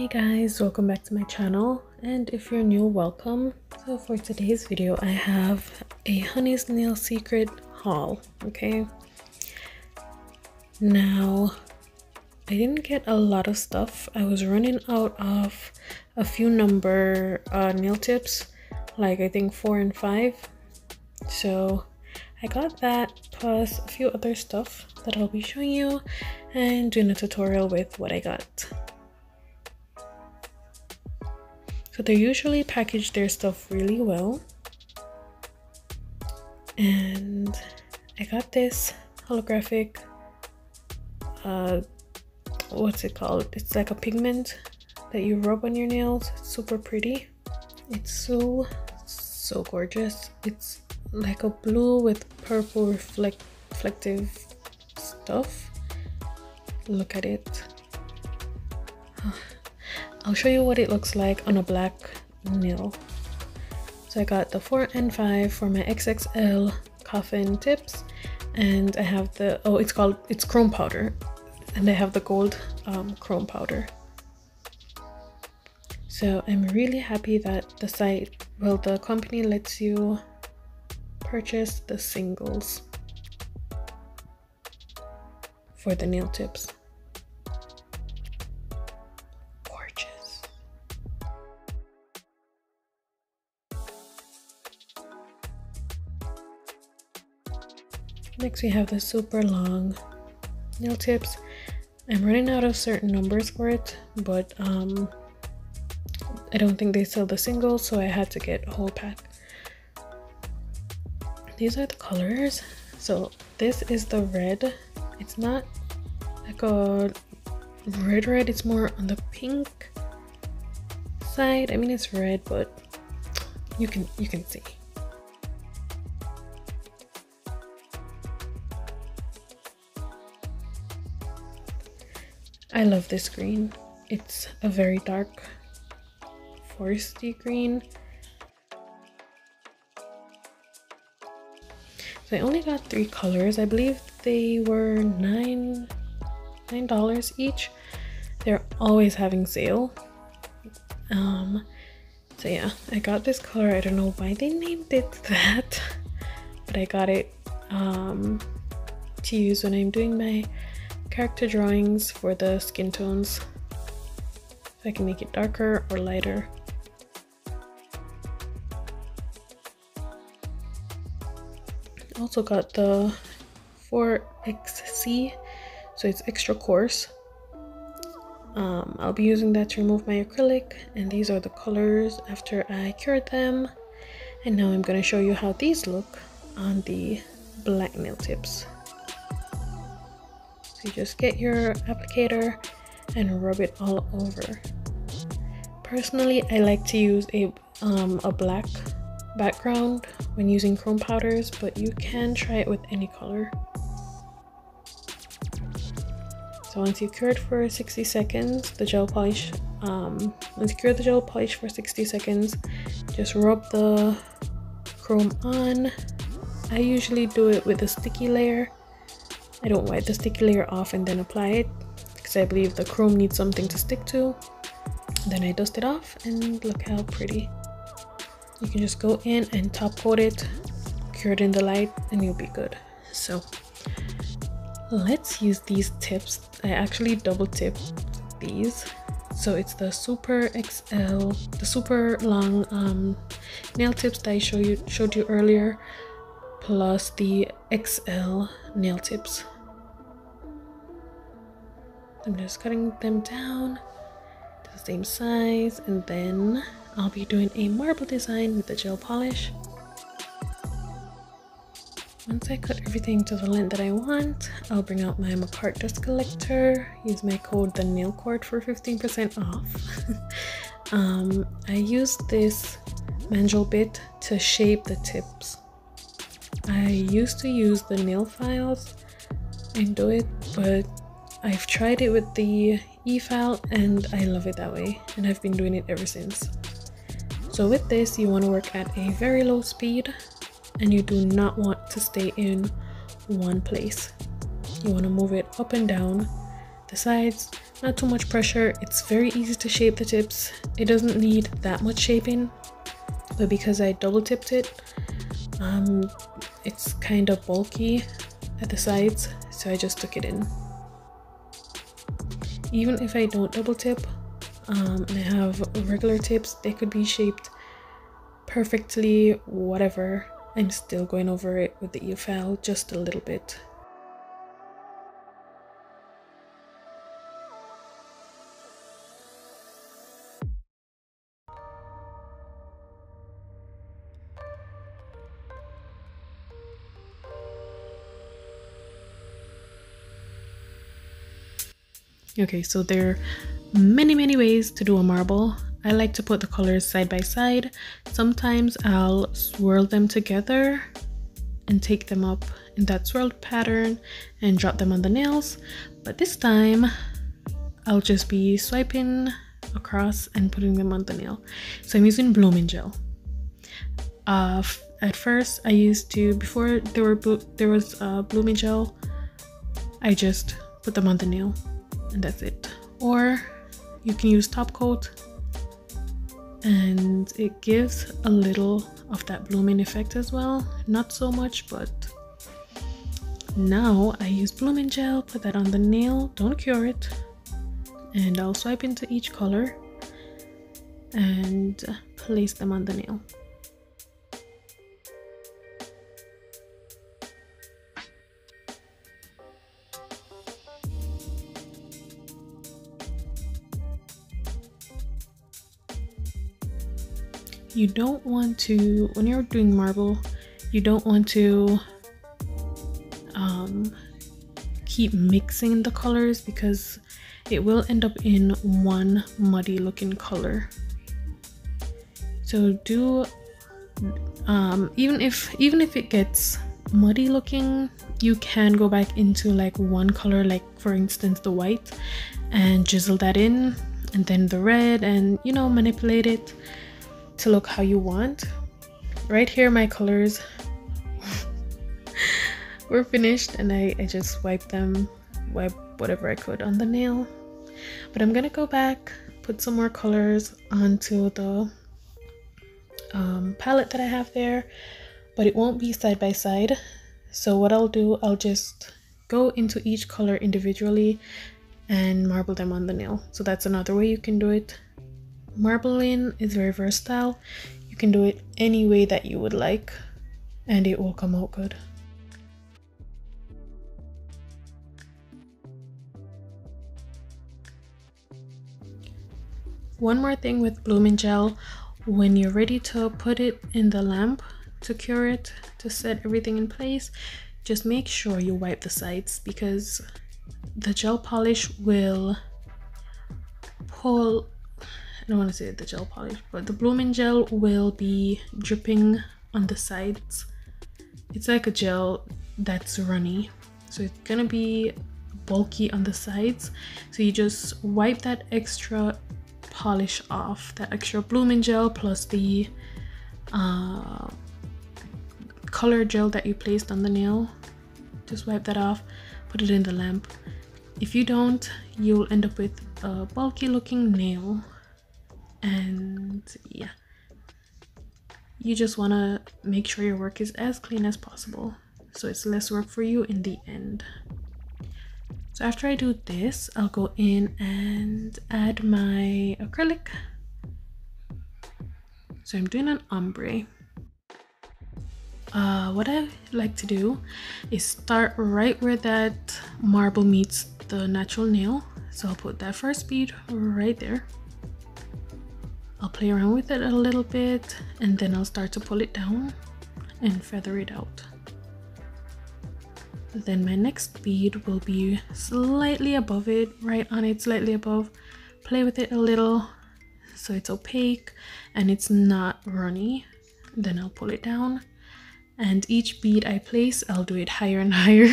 Hey guys, welcome back to my channel, and if you're new, welcome. So for today's video I have a Honey's Nail Secret haul. Okay, now I didn't get a lot of stuff. I was running out of a few number nail tips, like I think 4 and 5, so I got that plus a few other stuff that I'll be showing you and doing a tutorial with what I got. So they usually package their stuff really well, and I got this holographic what's it called, it's like a pigment that you rub on your nails. It's super pretty. It's so gorgeous. It's like a blue with purple reflective stuff. Look at it. I'll show you what it looks like on a black nail. So I got the 4 and 5 for my XXXL coffin tips, and I have the it's chrome powder, and I have the gold chrome powder. So I'm really happy that the company lets you purchase the singles for the nail tips. Next we have the super long nail tips. I'm running out of certain numbers for it, but I don't think they sell the singles, so I had to get a whole pack. These are the colors. So this is the red. It's not like a red, it's more on the pink side. I mean, it's red, but you can see. I love this green. It's a very dark foresty green. So I only got 3 colors. I believe they were $9 each. They're always having sale. So yeah, I got this color. I don't know why they named it that, but I got it to use when I'm doing my character drawings for the skin tones, so I can make it darker or lighter. Also got the 4XC, so it's extra coarse. I'll be using that to remove my acrylic, and these are the colors after I cured them. And now I'm going to show you how these look on the black nail tips. You just get your applicator and rub it all over. Personally, I like to use a black background when using chrome powders, but you can try it with any color. So once you cure it for 60 seconds, the gel polish, once you cure the gel polish for 60 seconds, just rub the chrome on. I usually do it with a sticky layer. I don't wipe the sticky layer off and then apply it, because I believe the chrome needs something to stick to. Then I dust it off, and look how pretty. You can just go in and top coat it, cure it in the light, and you'll be good. So let's use these tips. I actually double tipped these. So it's the Super XL, the super long nail tips that I showed you earlier, plus the XL nail tips. I'm just cutting them down to the same size, and then I'll be doing a marble design with the gel polish. Once I cut everything to the length that I want, I'll bring out my Makartt dust collector, use my code Thenailcourt for 15% off. I used this mandrel bit to shape the tips. I used to use the nail files and do it, but I've tried it with the e-file and I love it that way, and I've been doing it ever since. So with this, you want to work at a very low speed, and you do not want to stay in one place. You want to move it up and down the sides not too much pressure. It's very easy to shape the tips. It doesn't need that much shaping, but because I double tipped it, it's kind of bulky at the sides, so I just took it in. Even if I don't double tip and I have regular tips, they could be shaped perfectly, whatever. I'm still going over it with the e-file just a little bit. Okay, so there are many ways to do a marble. I like to put the colors side by side. Sometimes I'll swirl them together and take them up in that swirled pattern and drop them on the nails. But this time I'll just be swiping across and putting them on the nail. So I'm using blooming gel. At first I used to, before there was blooming gel, I just put them on the nail and that's it. Or you can use top coat, and it gives a little of that blooming effect as well. Not so much, but now I use blooming gel, put that on the nail, don't cure it, and I'll swipe into each color and place them on the nail. You don't want to, when you're doing marble, you don't want to keep mixing the colors, because it will end up in one muddy looking color. So do even if it gets muddy looking, you can go back into like one color, like for instance the white, and drizzle that in, and then the red, and you know, manipulate it to look how you want. Right here my colors were finished, and I just wiped whatever I could on the nail. But I'm gonna go back, put some more colors onto the palette that I have there, but it won't be side by side. So what I'll do, I'll just go into each color individually and marble them on the nail. So that's another way you can do it. Marbling is very versatile. You can do it any way that you would like and it will come out good. One more thing with blooming gel, when you're ready to put it in the lamp to cure it, to set everything in place, just make sure you wipe the sides, because the gel polish will pull, I don't want to say the gel polish, but the blooming gel will be dripping on the sides. It's like a gel that's runny, so it's gonna be bulky on the sides. So you just wipe that extra polish off, that extra blooming gel plus the color gel that you placed on the nail. Just wipe that off, put it in the lamp. If you don't, you'll end up with a bulky looking nail. And yeah, you just want to make sure your work is as clean as possible, so it's less work for you in the end. So after I do this, I'll go in and add my acrylic. So I'm doing an ombre. What I like to do is start right where that marble meets the natural nail. So I'll put that first bead right there. I'll play around with it a little bit, and then I'll start to pull it down and feather it out. Then my next bead will be slightly above it, right on it, slightly above. Play with it a little so it's opaque and it's not runny. Then I'll pull it down, and each bead I place, I'll do it higher and higher.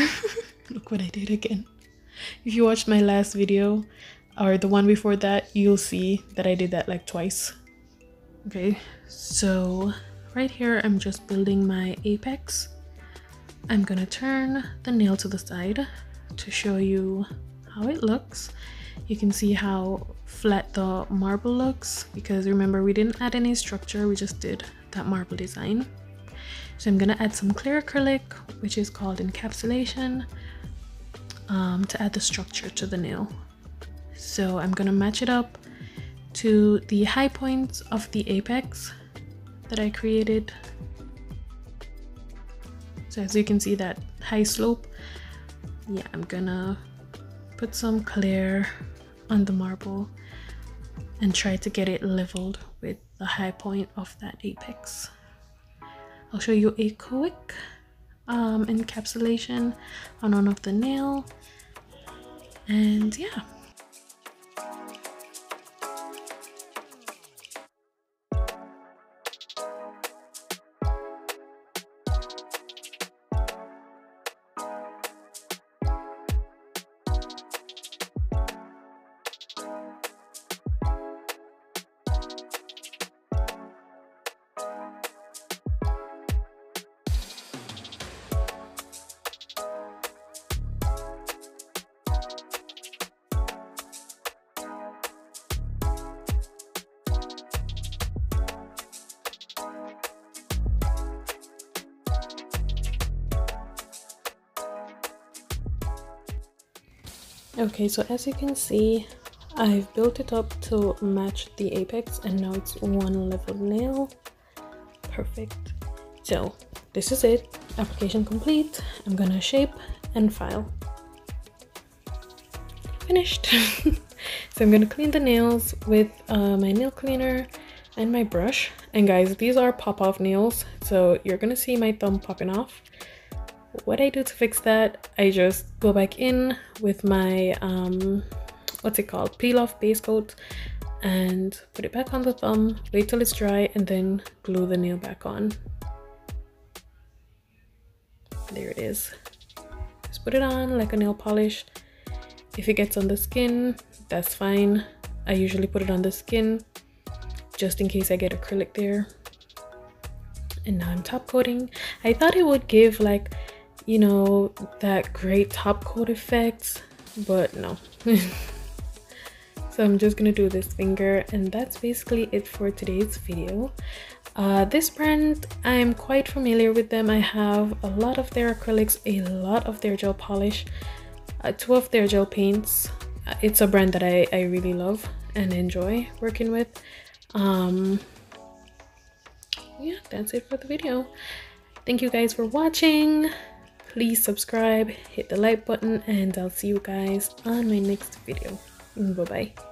Look what I did again. If you watched my last video or the one before that, you'll see that I did that like twice. Okay, so right here I'm just building my apex. I'm gonna turn the nail to the side to show you how it looks. You can see how flat the marble looks, because remember we didn't add any structure, we just did that marble design. So I'm gonna add some clear acrylic, which is called encapsulation, to add the structure to the nail. So I'm gonna match it up to the high points of the apex that I created. So as you can see, that high slope, yeah, I'm gonna put some clear on the marble and try to get it leveled with the high point of that apex. I'll show you a quick encapsulation on one of the nail, and yeah. Okay, so as you can see, I've built it up to match the apex, and now it's one level nail. Perfect. So this is it. Application complete. I'm gonna shape and file. Finished. So I'm gonna clean the nails with my nail cleaner and my brush. And guys, these are pop-off nails, so you're gonna see my thumb popping off. What I do to fix that, I just go back in with my what's it called, peel off base coat, and put it back on the thumb, wait till it's dry, and then glue the nail back on. There it is. Just put it on like a nail polish. If it gets on the skin, that's fine. I usually put it on the skin just in case I get acrylic there. And now I'm top coating. I thought it would give, like, you know, that great top coat effect, but no. So I'm just gonna do this finger, and that's basically it for today's video. This brand, I'm quite familiar with them. I have a lot of their acrylics, a lot of their gel polish, 2 of their gel paints. It's a brand that I really love and enjoy working with. Yeah, that's it for the video. Thank you guys for watching. Please subscribe, hit the like button, and I'll see you guys on my next video. Bye bye.